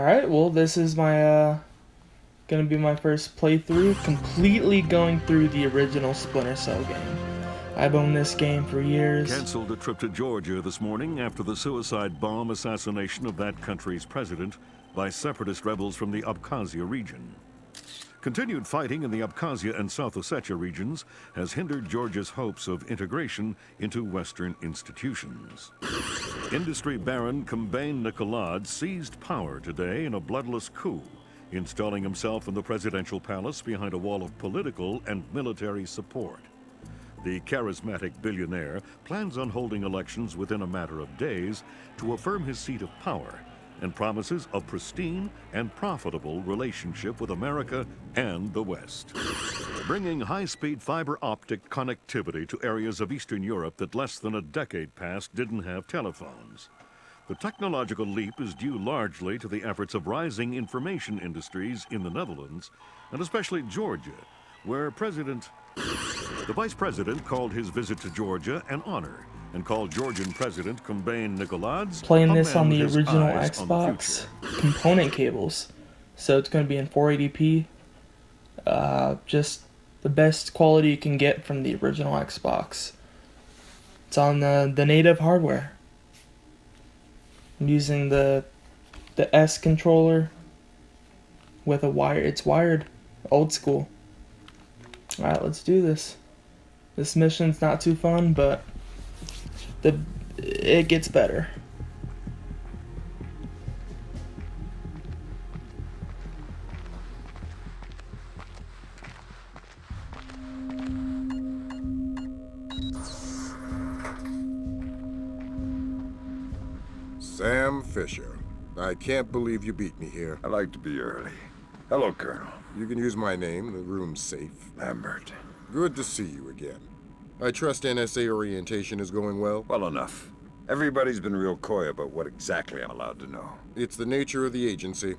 Alright, well this is my gonna be my first playthrough, completely going through the original Splinter Cell game. I've owned this game for years. Canceled a trip to Georgia this morning after the suicide bomb assassination of that country's president by separatist rebels from the Abkhazia region. Continued fighting in the Abkhazia and South Ossetia regions has hindered Georgia's hopes of integration into Western institutions. Industry baron Kombain Nikolad seized power today in a bloodless coup, installing himself in the presidential palace behind a wall of political and military support. The charismatic billionaire plans on holding elections within a matter of days to affirm his seat of power and promises a pristine and profitable relationship with America and the West. Bringing high-speed fiber optic connectivity to areas of Eastern Europe that less than a decade past didn't have telephones. The technological leap is due largely to the efforts of rising information industries in the Netherlands, and especially Georgia, where the vice president called his visit to Georgia an honor and called Georgian President Kombain Nikoladze Playing this on the original Xbox component cables, so it's going to be in 480p. Just the best quality you can get from the original Xbox. It's on the native hardware. I'm using the S controller with a wire. It's wired, old school. All right, let's do this. This mission's not too fun, but it gets better. Sam Fisher. I can't believe you beat me here. I like to be early. Hello, Colonel. You can use my name. The room's safe. Lambert. Good to see you again. I trust NSA orientation is going well? Well enough. Everybody's been real coy about what exactly I'm allowed to know. It's the nature of the agency.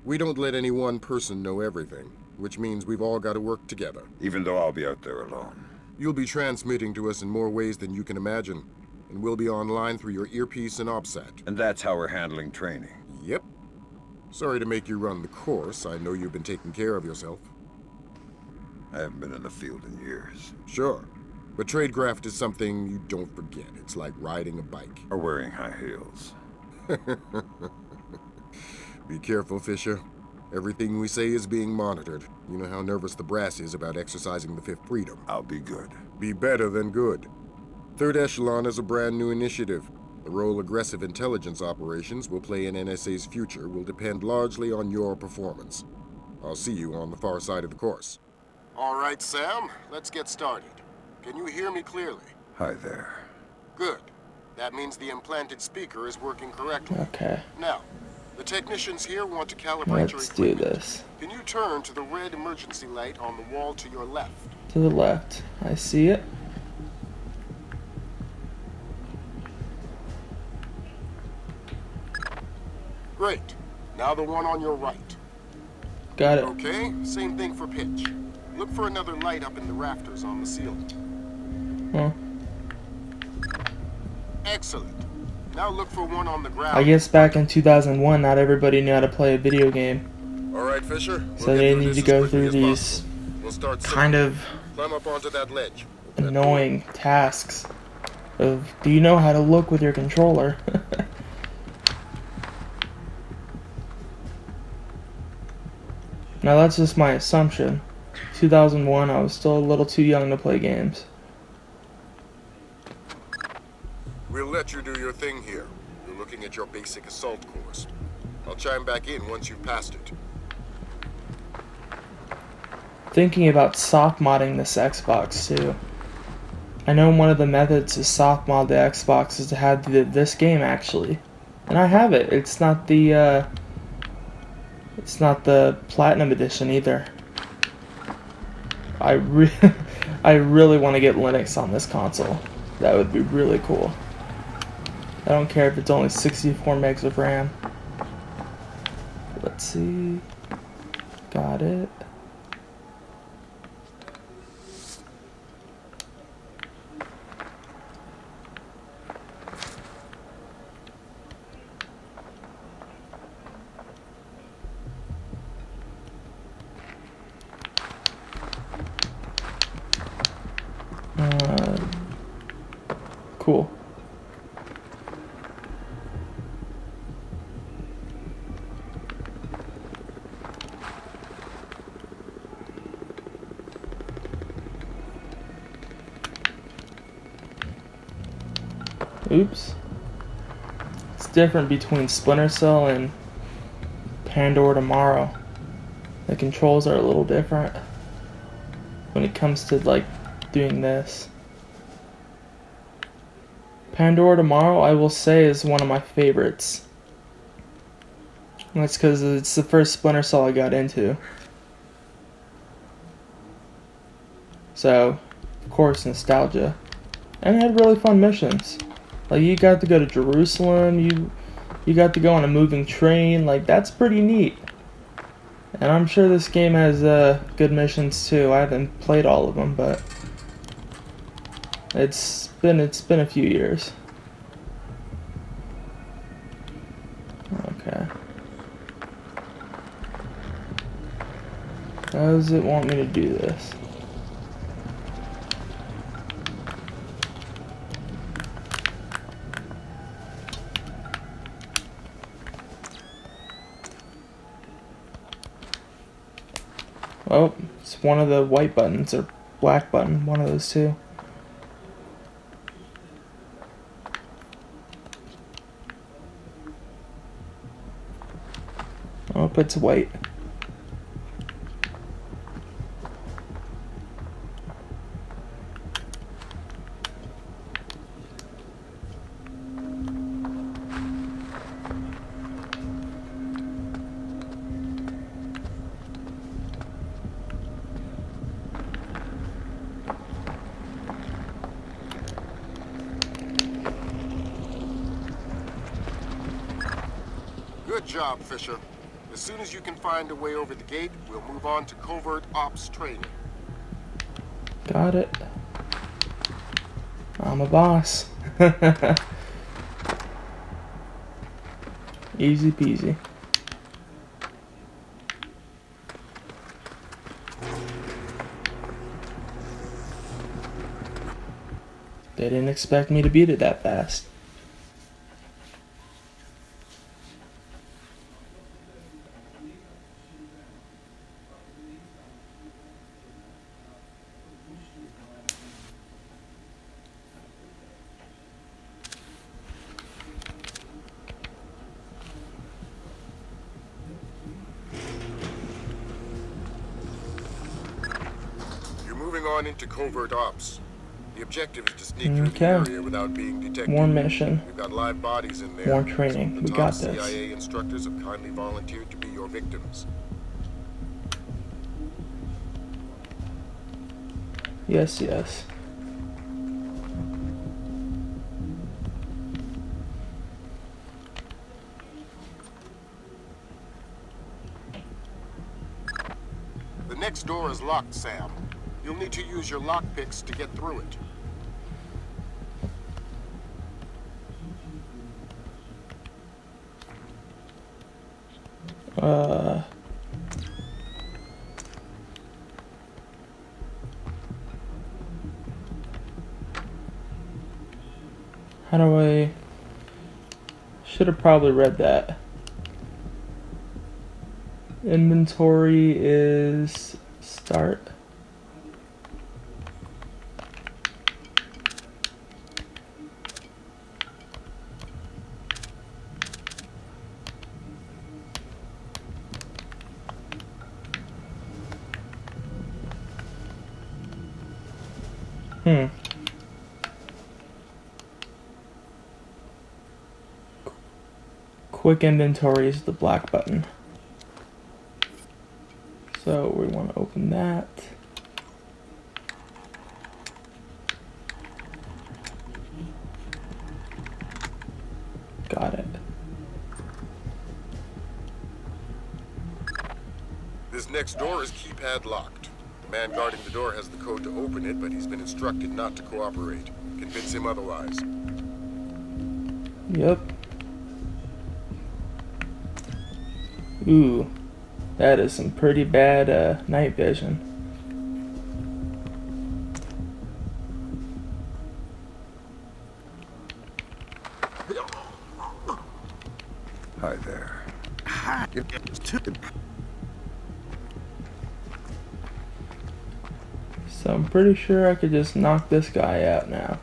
We don't let any one person know everything, which means we've all got to work together. Even though I'll be out there alone. You'll be transmitting to us in more ways than you can imagine, and we'll be online through your earpiece and OBSAT. And that's how we're handling training. Yep. Sorry to make you run the course. I know you've been taking care of yourself. I haven't been in the field in years. Sure. But tradecraft is something you don't forget. It's like riding a bike. Or wearing high heels. Be careful, Fisher. Everything we say is being monitored. You know how nervous the brass is about exercising the Fifth Freedom. I'll be good. Be better than good. Third Echelon is a brand new initiative. The role aggressive intelligence operations will play in NSA's future will depend largely on your performance. I'll see you on the far side of the course. All right, Sam. Let's get started. Can you hear me clearly? Hi there. Good. That means the implanted speaker is working correctly. Okay. Now, the technicians here want to calibrate your Let's do equipment. this. Can you turn to the red emergency light on the wall to your left? To the left. I see it. Great. Now the one on your right. Got it. Okay, same thing for pitch. Look for another light up in the rafters on the ceiling. Huh. Excellent. Now look for one on the ground. I guess back in 2001, not everybody knew how to play a video game. All right, Fisher. So they need to go through these We'll start kind simple. of Climb up onto that ledge. annoying tasks of, do you know how to look with your controller? Now that's just my assumption. 2001, I was still a little too young to play games. We'll let you do your thing here. You're looking at your basic assault course. I'll chime back in once you've passed it. Thinking about soft modding this Xbox too. I know one of the methods to soft mod the Xbox is to have this game actually. And I have it. It's not the Platinum Edition either. I really want to get Linux on this console. That would be really cool. I don't care if it's only 64 megs of RAM. Let's see. Got it. Cool. Oops. It's different between Splinter Cell and Pandora Tomorrow. The controls are a little different when it comes to like doing this. Pandora Tomorrow, I will say, is one of my favorites. That's because it's the first Splinter Cell I got into. So, of course, nostalgia. And it had really fun missions. Like, you got to go to Jerusalem, you got to go on a moving train. Like, that's pretty neat. And I'm sure this game has good missions too. I haven't played all of them, but it's been a few years. Okay. How does it want me to do this? Oh, it's one of the white buttons or black button, one of those two. Oh, it's white. Good job, Fisher. As soon as you can find a way over the gate, we'll move on to covert ops training. Got it. I'm a boss. Easy peasy. They didn't expect me to beat it that fast. Moving on into covert ops. The objective is to sneak through the area without being detected. More mission. We've got live bodies in there. More training. The We top got this. CIA instructors have kindly volunteered to be your victims. Yes, yes. The next door is locked, Sam. You'll need to use your lockpicks to get through it. How do I... Should have probably read that. Inventory is... Start. Quick inventory is the black button. So we want to open that. Got it. This next door is keypad locked. The man guarding the door has the code to open it, but he's been instructed not to cooperate. Convince him otherwise. Yep. Ooh, that is some pretty bad night vision. So I'm pretty sure I could just knock this guy out now.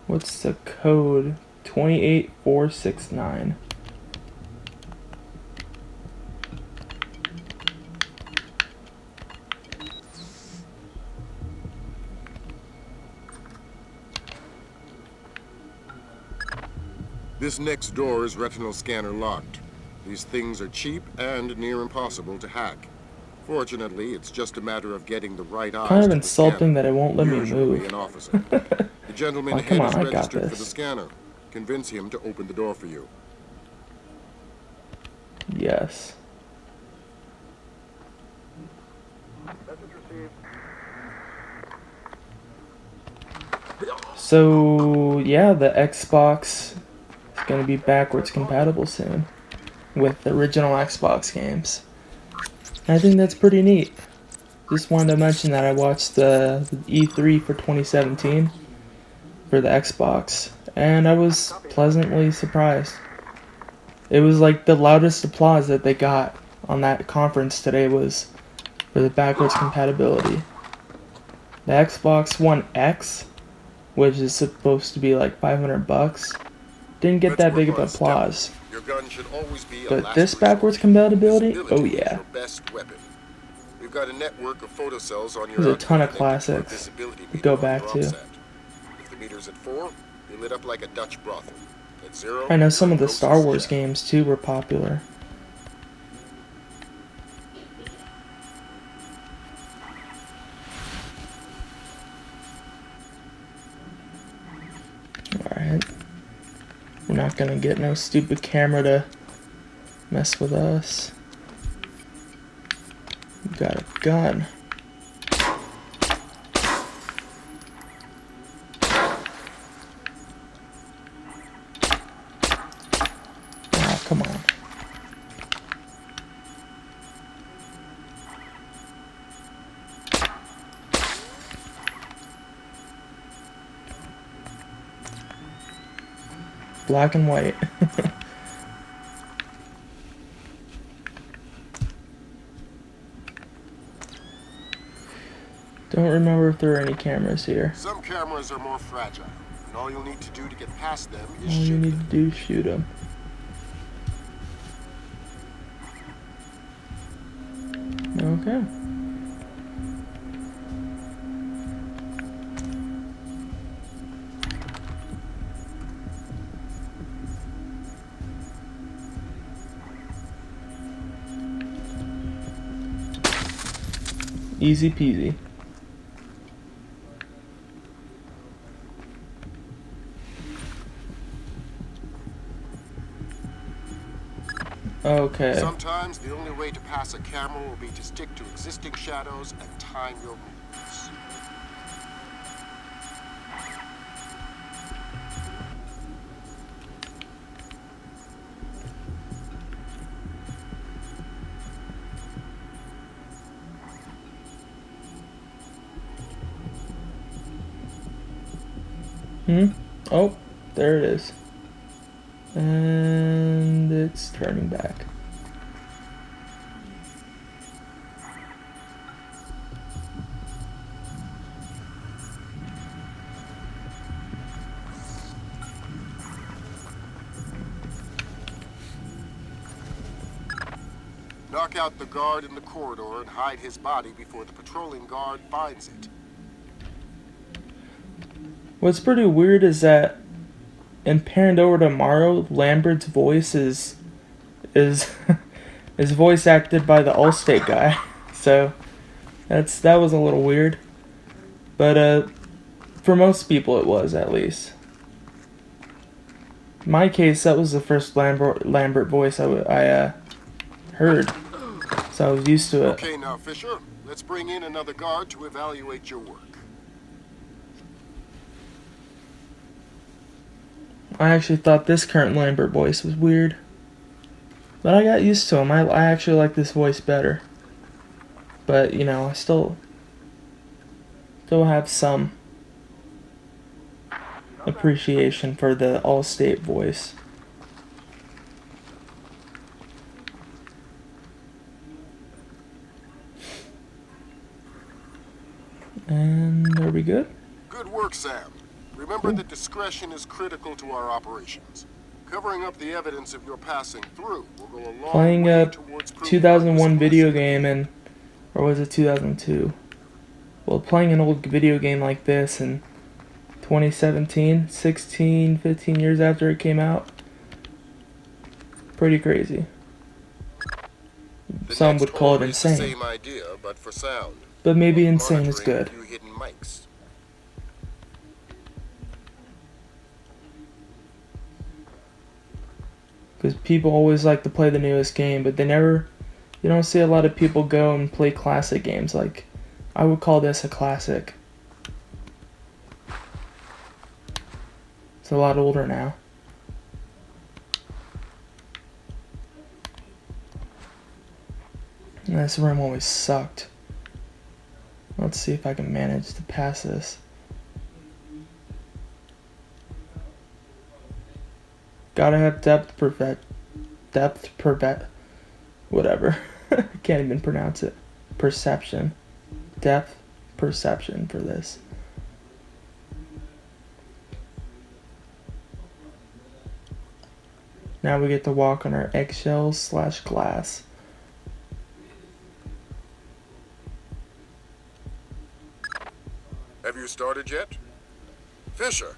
What's the code? 28469. This next door is retinal scanner locked. These things are cheap and near impossible to hack. Fortunately, it's just a matter of getting the right eyes Kind of to the insulting scanner. that it won't let me Usually move. an officer. The gentleman Oh, ahead come on, is I got registered for the this. scanner. Convince him to open the door for you. Yes. So, yeah, the Xbox is going to be backwards compatible soon with the original Xbox games. I think that's pretty neat. Just wanted to mention that I watched the E3 for 2017 for the Xbox, and I was pleasantly surprised. It was like the loudest applause that they got on that conference today was for the backwards compatibility. The Xbox One X, which is supposed to be like $500, didn't get that big of applause. Your gun should always be a But last this backwards resort. compatibility, oh Visibility is yeah. your best weapon. We've got a network of photocells on your There's a outfit ton of connected to our classics visibility to meter go on back your to. offset. If the meter's at 4, you're lit up like a Dutch brothel. At 0, I know you're some a of the ghost Star as Wars death. games too were popular. Alright. We're not gonna get no stupid camera to mess with us. We got a gun. Ah, come on. Black and white. Don't remember if there are any cameras here. Some cameras are more fragile, and all you'll need to do to get past them is All you shoot need them. to do is shoot them. Okay. Easy peasy. Okay. Sometimes the only way to pass a camera will be to stick to existing shadows and time your movements. Oh, there it is. And it's turning back. Knock out the guard in the corridor and hide his body before the patrolling guard finds it. What's pretty weird is that in Panned Over Tomorrow, Lambert's voice is is voice acted by the Allstate guy. So that was a little weird. But for most people it was, at least. In my case, that was the first Lambert voice I heard. So I was used to it. Okay, now, Fisher, let's bring in another guard to evaluate your work. I actually thought this current Lambert voice was weird. But I got used to him. I actually like this voice better. But, you know, I still have some appreciation for the all-state voice. And are we good? Good work, Sam. Remember that discretion is critical to our operations. Covering up the evidence of your passing through will go a long Playing way a towards proving 2001 video our game and, or was it 2002? Well, playing an old video game like this in 2017, 16, 15 years after it came out, pretty crazy. The Some next would call it always the insane. same idea, but for sound. But maybe insane is Monitoring good. a few hidden mics. Because people always like to play the newest game, but you don't see a lot of people go and play classic games. Like, I would call this a classic. It's a lot older now. And this room always sucked. Let's see if I can manage to pass this. Gotta have whatever. I can't even pronounce it. Perception. Depth perception for this. Now we get to walk on our eggshells / glass. Have you started yet? Fisher!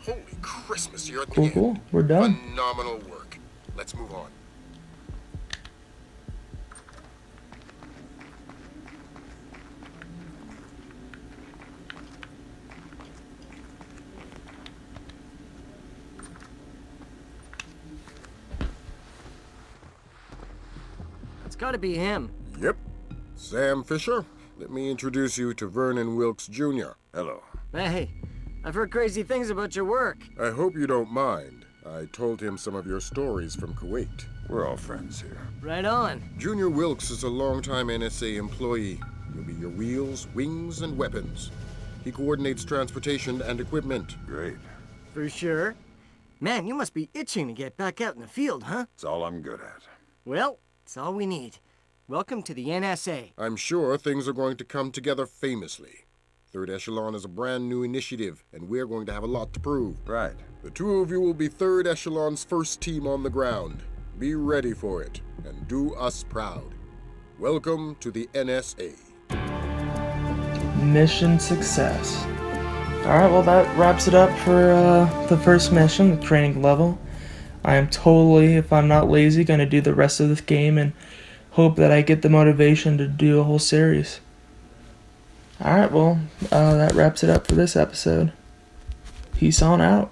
Holy Christmas, you're at the Cool, end. cool. We're done. Phenomenal work. Let's move on. It's gotta be him. Yep. Sam Fisher, let me introduce you to Vernon Wilkes Jr. Hello. Hey, I've heard crazy things about your work. I hope you don't mind. I told him some of your stories from Kuwait. We're all friends here. Right on. Junior Wilkes is a longtime NSA employee. He'll be your wheels, wings, and weapons. He coordinates transportation and equipment. Great. For sure. Man, you must be itching to get back out in the field, huh? It's all I'm good at. Well, it's all we need. Welcome to the NSA. I'm sure things are going to come together famously. Third Echelon is a brand new initiative, and we're going to have a lot to prove. Right. The two of you will be Third Echelon's first team on the ground. Be ready for it, and do us proud. Welcome to the NSA. Mission success. Alright, well that wraps it up for the first mission, the training level. I am totally, if I'm not lazy, going to do the rest of this game and hope that I get the motivation to do a whole series. Alright, well, that wraps it up for this episode. Peace on out.